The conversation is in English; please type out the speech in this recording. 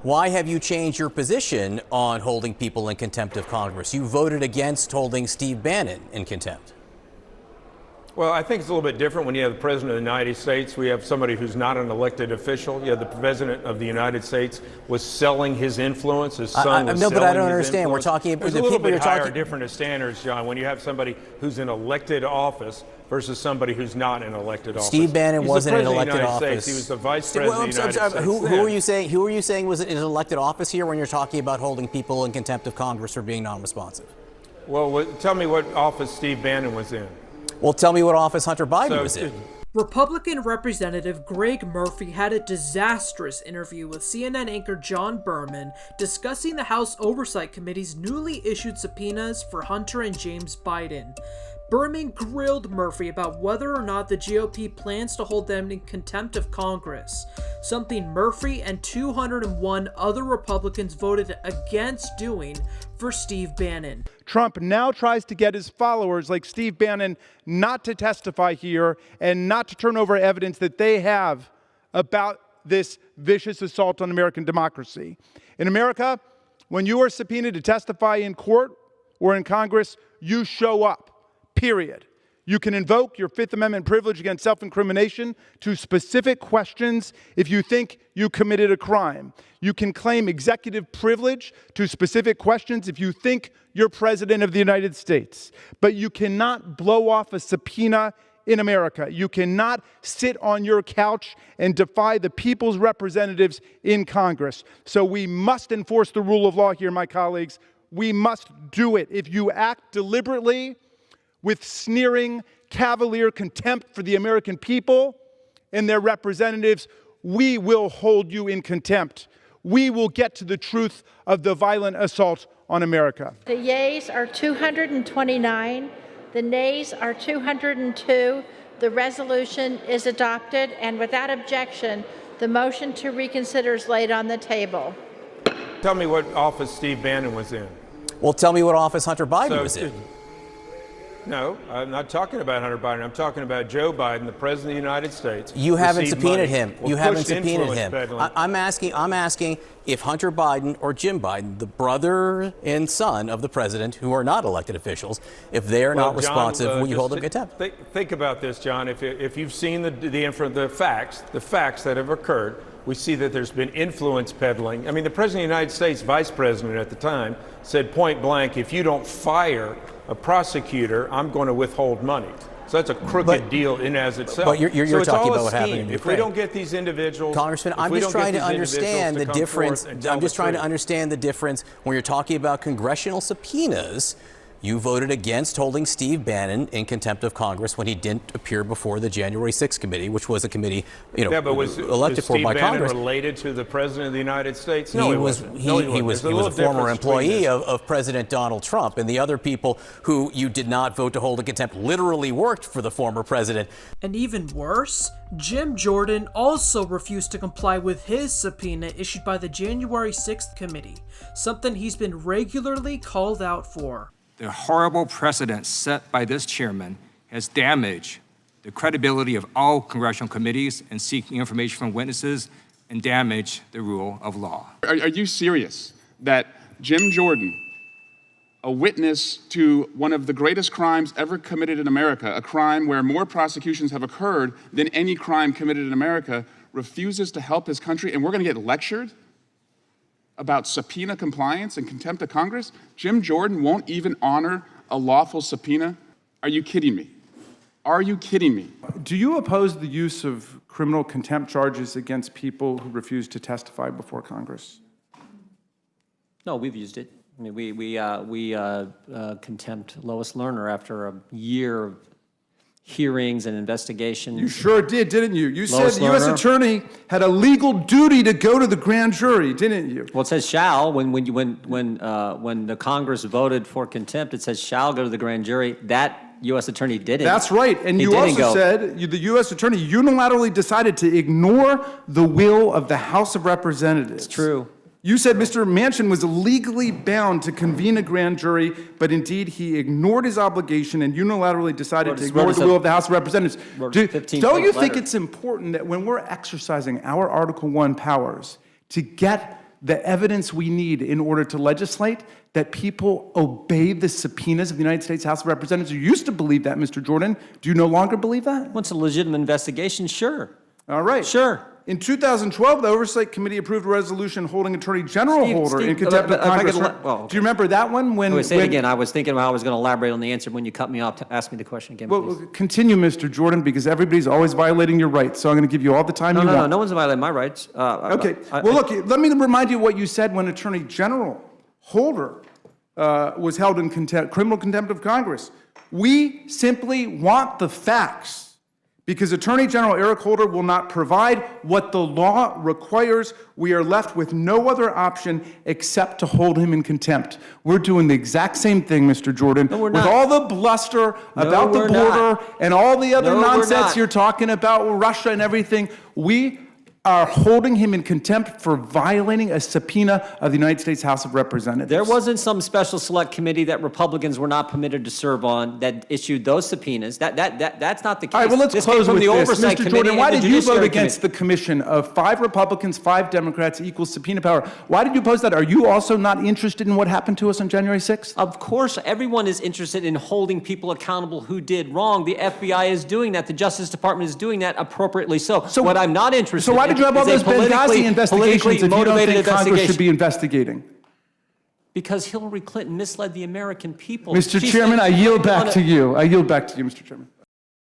Why have you changed your position on holding people in contempt of Congress? You voted against holding Steve Bannon in contempt. Well, I think it's a little bit different when you have the President of the United States. We have somebody who's not an elected official. You have the President of the United States was selling his influence. His son was no, but I don't selling his understand. influence. We're talking about There's the a little people bit you're higher, talking. different standards, John, when you have somebody who's in elected office versus somebody who's not in elected office. Steve Bannon wasn't in elected office. He was the Vice President of the United States. Who are you saying? Who are you saying was in an elected office here when you're talking about holding people in contempt of Congress for being non-responsive? Well, tell me what office Steve Bannon was in. Well, tell me what office Hunter Biden was in. Republican Representative Greg Murphy had a disastrous interview with CNN anchor John Berman discussing the House Oversight Committee's newly issued subpoenas for Hunter and James Biden. Berman grilled Murphy about whether or not the GOP plans to hold them in contempt of Congress, something Murphy and 201 other Republicans voted against doing for Steve Bannon. Trump now tries to get his followers like Steve Bannon not to testify here and not to turn over evidence that they have about this vicious assault on American democracy. In America, when you are subpoenaed to testify in court or in Congress, you show up. Period. You can invoke your Fifth Amendment privilege against self-incrimination to specific questions if you think you committed a crime. You can claim executive privilege to specific questions if you think you're President of the United States. But you cannot blow off a subpoena in America. You cannot sit on your couch and defy the people's representatives in Congress. So we must enforce the rule of law here, my colleagues. We must do it. If you act deliberately with sneering, cavalier contempt for the American people and their representatives, we will hold you in contempt. We will get to the truth of the violent assault on America. The yeas are 229, the nays are 202. The resolution is adopted, and without objection, the motion to reconsider is laid on the table. Tell me what office Steve Bannon was in. Well, tell me what office Hunter Biden was in. No, I'm not talking about Hunter Biden. I'm talking about Joe Biden, the President of the United States. You haven't subpoenaed him. You haven't subpoenaed him. I'm asking if Hunter Biden or Jim Biden, the brother and son of the president, who are not elected officials, if they are not responsive, will you hold them in contempt? Think about this, John. If you've seen the facts that have occurred, we see that there's been influence peddling. I mean, the President of the United States, Vice President at the time, said point blank, if you don't fire a prosecutor, I'm going to withhold money. So that's a crooked deal in as itself. But you're talking about what happened in Ukraine. If we don't get these individuals, Congressman, I'm just trying to understand the difference. I'm just trying to understand the difference when you're talking about congressional subpoenas. You voted against holding Steve Bannon in contempt of Congress when he didn't appear before the January 6th committee, which was a committee, elected for by Congress. Was Steve Bannon related to the President of the United States? No, he was a former employee of President Donald Trump, and the other people who you did not vote to hold in contempt literally worked for the former president. And even worse, Jim Jordan also refused to comply with his subpoena issued by the January 6th committee, something he's been regularly called out for. The horrible precedent set by this chairman has damaged the credibility of all congressional committees in seeking information from witnesses and damaged the rule of law. Are you serious that Jim Jordan, a witness to one of the greatest crimes ever committed in America, a crime where more prosecutions have occurred than any crime committed in America, refuses to help his country, and we're going to get lectured about subpoena compliance and contempt of Congress? Jim Jordan won't even honor a lawful subpoena? Are you kidding me? Are you kidding me? Do you oppose the use of criminal contempt charges against people who refuse to testify before Congress? No, we've used it. I mean, we contempt Lois Lerner after a year of hearings and investigations. You sure did, didn't you? You Lois said the U.S. attorney had a legal duty to go to the grand jury, didn't you? Well, it says shall. When the Congress voted for contempt, it says shall go to the grand jury. That U.S. attorney didn't. That's right. And you also said the U.S. attorney unilaterally decided to ignore the will of the House of Representatives. It's true. You said Mr. Manchin was legally bound to convene a grand jury, but indeed he ignored his obligation and unilaterally decided to ignore the will of the House of Representatives. Don't you think it's important that when we're exercising our Article I powers to get the evidence we need in order to legislate that people obey the subpoenas of the United States House of Representatives? You used to believe that, Mr. Jordan. Do you no longer believe that? Once a legitimate investigation, sure. All right. Sure. In 2012, the Oversight Committee approved a resolution holding Attorney General Holder in contempt of Congress. Do you remember that one? Say it again. I was thinking I was going to elaborate on the answer when you cut me off to ask me the question again, Well, please. continue, Mr. Jordan, because everybody's always violating your rights, so I'm going to give you all the time you want. No one's violating my rights. Okay. Well, look, let me remind you what you said when Attorney General Holder was held in criminal contempt of Congress. We simply want the facts, because Attorney General Eric Holder will not provide what the law requires. We are left with no other option except to hold him in contempt. We're doing the exact same thing, Mr. Jordan. No, we're with not. all the bluster about the border and all the other nonsense you're talking about, Russia and everything. We are holding him in contempt for violating a subpoena of the United States House of Representatives. There wasn't some special select committee that Republicans were not permitted to serve on that issued those subpoenas. That's not the case. All right, well, let's this close came from with the this. Oversight Mr. Committee Jordan, why and the did you vote Judiciary against the commission of 5 Republicans, 5 Democrats equals subpoena power? Why did you oppose that? Are you also not interested in what happened to us on January 6th? Of course, everyone is interested in holding people accountable who did wrong. The FBI is doing that. The Justice Department is doing that appropriately. So what I'm not interested in So why did you have all those Benghazi investigations if you don't think Congress should be investigating? Because Hillary Clinton misled the American people. Mr. Chairman, I yield back to you. I yield back to you, Mr. Chairman.